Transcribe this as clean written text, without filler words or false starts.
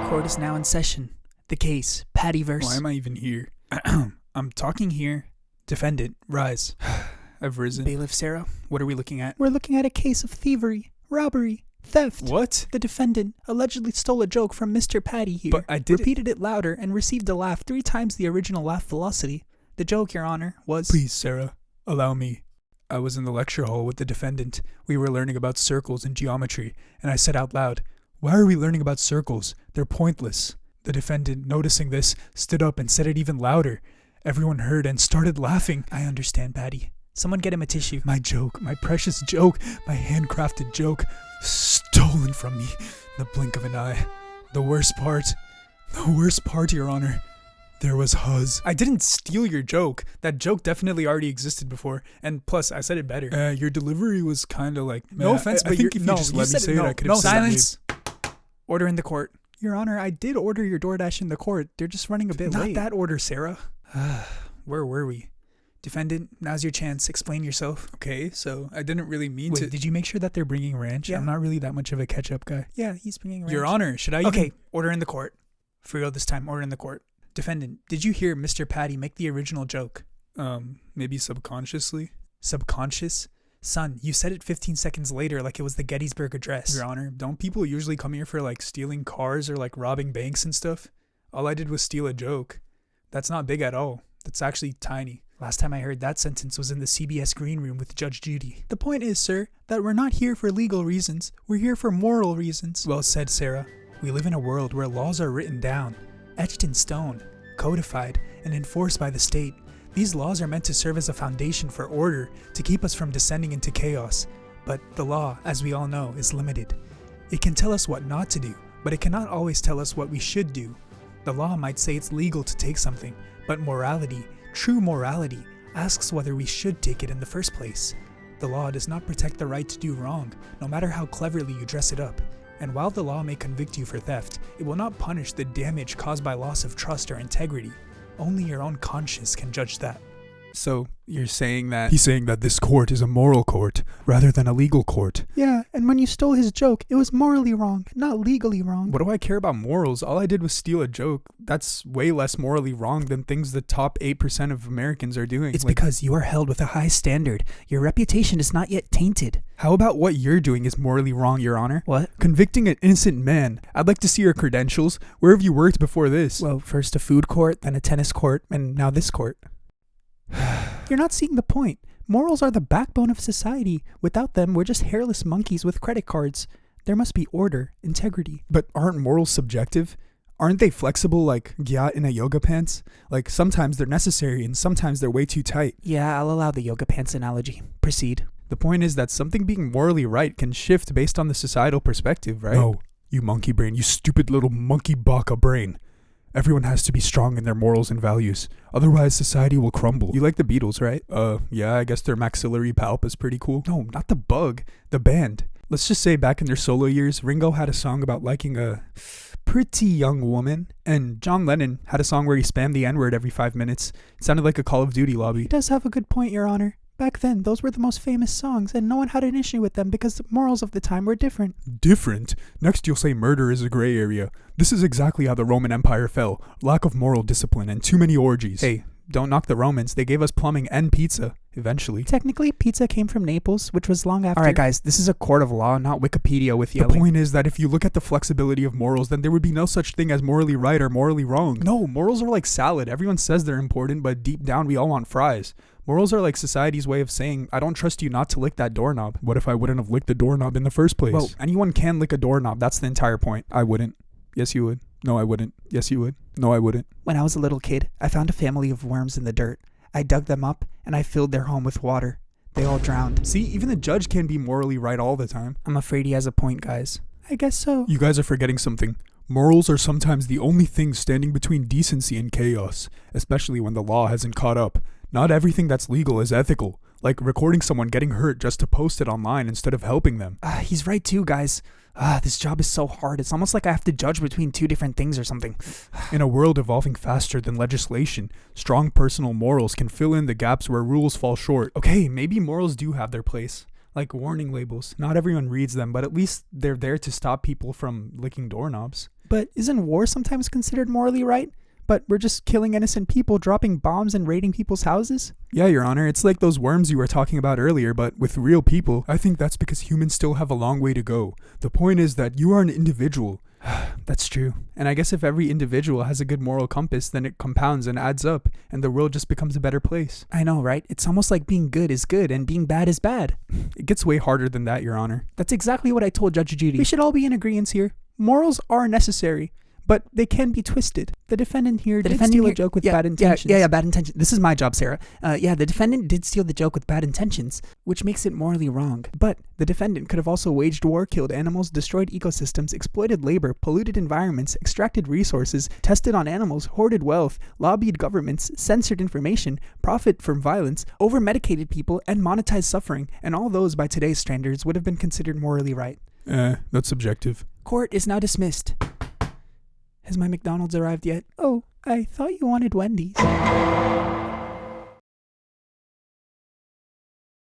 Court is now in session. The case, Pattyverse. Why am I even here? I'm talking here. Defendant, rise. I've risen. Bailiff Sarah. What are we looking at? We're looking at a case of thievery, robbery, theft. What? The defendant allegedly stole a joke from Mr. Patty here. But I did repeated it louder and received a laugh 3 times the original laugh velocity. The joke, Your Honor, was... Please, Sarah, allow me. I was in the lecture hall with the defendant. We were learning about circles and geometry, and I said out loud, "Why are we learning about circles? They're pointless." The defendant, noticing this, stood up and said it even louder. Everyone heard and started laughing. I understand, Patty. Someone get him a tissue. My joke, my precious joke, my handcrafted joke, stolen from me in the blink of an eye. The worst part, Your Honor, there was Huz. I didn't steal your joke. That joke definitely already existed before, and plus, I said it better. Your delivery was kind of like... No offense, but I think if you just let me say it, I could have said it. Silence. Order in the court. Your Honor, I did order your DoorDash in the court. They're just running a bit late. Not that order, Sarah. Where were we? Defendant, now's your chance. Explain yourself. Okay, so I didn't really mean to... Wait, did you make sure that they're bringing ranch? Yeah. I'm not really that much of a ketchup guy. Yeah, he's bringing ranch. Your Honor, should I Okay, order in the court. For real this time, order in the court. Defendant, did you hear Mr. Patty make the original joke? Maybe subconsciously? Subconscious? Son, you said it 15 seconds later like it was the Gettysburg Address. Your Honor, don't people usually come here for like stealing cars or like robbing banks and stuff? All I did was steal a joke. That's not big at all. That's actually tiny. Last time I heard that sentence was in the CBS green room with Judge Judy. The point is, sir, that we're not here for legal reasons. We're here for moral reasons. Well said, Sarah. We live in a world where laws are written down, etched in stone, codified, and enforced by the state. These laws are meant to serve as a foundation for order, to keep us from descending into chaos. But the law, as we all know, is limited. It can tell us what not to do, but it cannot always tell us what we should do. The law might say it's legal to take something, but morality, true morality, asks whether we should take it in the first place. The law does not protect the right to do wrong, no matter how cleverly you dress it up. And while the law may convict you for theft, it will not punish the damage caused by loss of trust or integrity. Only your own conscience can judge that. So, you're saying that... He's saying that this court is a moral court, rather than a legal court. Yeah, and when you stole his joke, it was morally wrong, not legally wrong. What do I care about morals? All I did was steal a joke. That's way less morally wrong than things the top 8% of Americans are doing. It's because you are held with a high standard. Your reputation is not yet tainted. How about what you're doing is morally wrong, Your Honor? What? Convicting an innocent man. I'd like to see your credentials. Where have you worked before this? Well, first a food court, then a tennis court, and now this court. You're not seeing the point. Morals are the backbone of society. Without them, we're just hairless monkeys with credit cards. There must be order, integrity. But aren't morals subjective? Aren't they flexible like gyat in a yoga pants? Like sometimes they're necessary and sometimes they're way too tight. Yeah, I'll allow the yoga pants analogy. Proceed. The point is that something being morally right can shift based on the societal perspective, right? No, you monkey brain, you stupid little monkey baka brain. Everyone has to be strong in their morals and values. Otherwise, society will crumble. You like the Beatles, right? Yeah, I guess their maxillary palp is pretty cool. No, not the bug. The band. Let's just say back in their solo years, Ringo had a song about liking a pretty young woman, and John Lennon had a song where he spammed the N-word every 5 minutes. It sounded like a Call of Duty lobby. He does have a good point, Your Honor. Back then, those were the most famous songs, and no one had an issue with them because the morals of the time were different. Different? Next you'll say murder is a gray area. This is exactly how the Roman Empire fell. Lack of moral discipline and too many orgies. Hey, don't knock the Romans. They gave us plumbing and pizza, eventually. Technically, pizza came from Naples, which was long after... Alright guys, this is a court of law, not Wikipedia with yelling. The point is that if you look at the flexibility of morals, then there would be no such thing as morally right or morally wrong. No, morals are like salad. Everyone says they're important, but deep down we all want fries. Morals are like society's way of saying, I don't trust you not to lick that doorknob. What if I wouldn't have licked the doorknob in the first place? Well, anyone can lick a doorknob. That's the entire point. I wouldn't. Yes, you would. No, I wouldn't. Yes, you would. No, I wouldn't. When I was a little kid, I found a family of worms in the dirt. I dug them up, and I filled their home with water. They all drowned. See, even the judge can be morally right all the time. I'm afraid he has a point, guys. I guess so. You guys are forgetting something. Morals are sometimes the only thing standing between decency and chaos, especially when the law hasn't caught up. Not everything that's legal is ethical, like recording someone getting hurt just to post it online instead of helping them. He's right too, guys. This job is so hard. It's almost like I have to judge between two different things or something. In a world evolving faster than legislation, strong personal morals can fill in the gaps where rules fall short. Okay, maybe morals do have their place. Like warning labels. Not everyone reads them, but at least they're there to stop people from licking doorknobs. But isn't war sometimes considered morally right? But we're just killing innocent people, dropping bombs and raiding people's houses? Yeah, Your Honor, it's like those worms you were talking about earlier, but with real people. I think that's because humans still have a long way to go. The point is that you are an individual. That's true. And I guess if every individual has a good moral compass, then it compounds and adds up, and the world just becomes a better place. I know, right? It's almost like being good is good and being bad is bad. It gets way harder than that, Your Honor. That's exactly what I told Judge Judy. We should all be in agreement here. Morals are necessary, but they can be twisted. The defendant here did steal a joke with bad intentions. Yeah, bad intentions. This is my job, Sarah. The defendant did steal the joke with bad intentions, which makes it morally wrong. But the defendant could have also waged war, killed animals, destroyed ecosystems, exploited labor, polluted environments, extracted resources, tested on animals, hoarded wealth, lobbied governments, censored information, profit from violence, over-medicated people, and monetized suffering. And all those, by today's standards, would have been considered morally right. That's subjective. Court is now dismissed. Has my McDonald's arrived yet? Oh, I thought you wanted Wendy's.